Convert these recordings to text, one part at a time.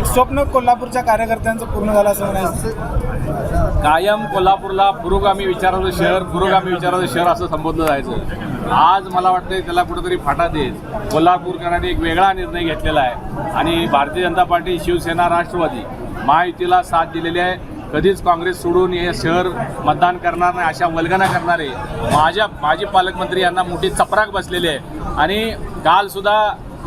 एक स्वप्न कोल्हापूरच्या कार्यकर्त्यांचं पूर्ण झालं असं म्हणायचं. कायम कोल्हापूरला पुरोगामी विचाराचं शहर असं संबोधलं जायचं. आज मला वाटतं त्याला कुठेतरी फाटा देत कोल्हापूरकरांनी एक वेगळा निर्णय घेतलेला आहे आणि भारतीय जनता पार्टी, शिवसेना, राष्ट्रवादी महायुतीला साथ दिलेली आहे. कधीच काँग्रेस सोडून हे शहर मतदान करणार नाही अशा वल्गना करणारे माजी पालकमंत्री यांना मोठी चपराक बसलेली आहे. आणि कालसुद्धा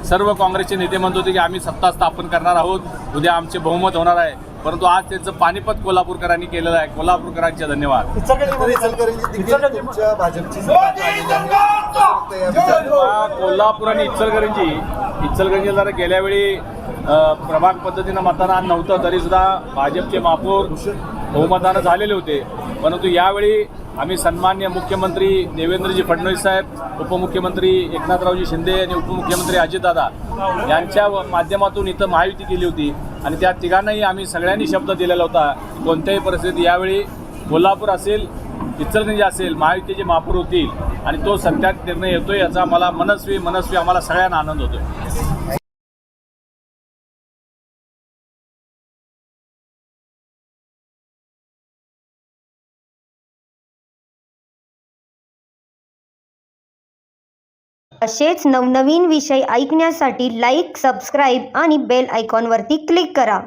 सर्व काँग्रेसचे नेते म्हणत होते की आम्ही सत्ता स्थापन करणार आहोत, उद्या आमचे बहुमत होणार आहे. परंतु आज त्यांचं पानिपत कोल्हापूरकरांनी केलेलं आहे. कोल्हापूरकरांचे धन्यवाद. कोल्हापूर आणि इचलकरंजी जरा गेल्यावेळी प्रभाग पद्धतीनं मतदान नव्हतं तरीसुद्धा भाजपचे महापौर बहुमतानं झालेले होते. परंतु यावेळी आम्ही सन्मान्य मुख्यमंत्री देवेंद्रजी फडणवीस साहेब, उपमुख्यमंत्री एकनाथरावजी शिंदे आणि उपमुख्यमंत्री अजितदादा यांच्या माध्यमातून इथं महायुती केली होती आणि त्या तिघांनाही आम्ही सगळ्यांनी शब्द दिलेला होता. कोणत्याही परिस्थितीत यावेळी कोल्हापूर असेल, इचलकरंजी असेल, महायुतीचे महापौर होतील आणि तो सत्यात निर्णय येतो याचा मला मनस्वी आम्हाला सगळ्यांना आनंद होतो. असेच नवनवीन विषय ऐकण्यासाठी लाईक, सबस्क्राईब आणि बेल आयकॉनवरती क्लिक करा.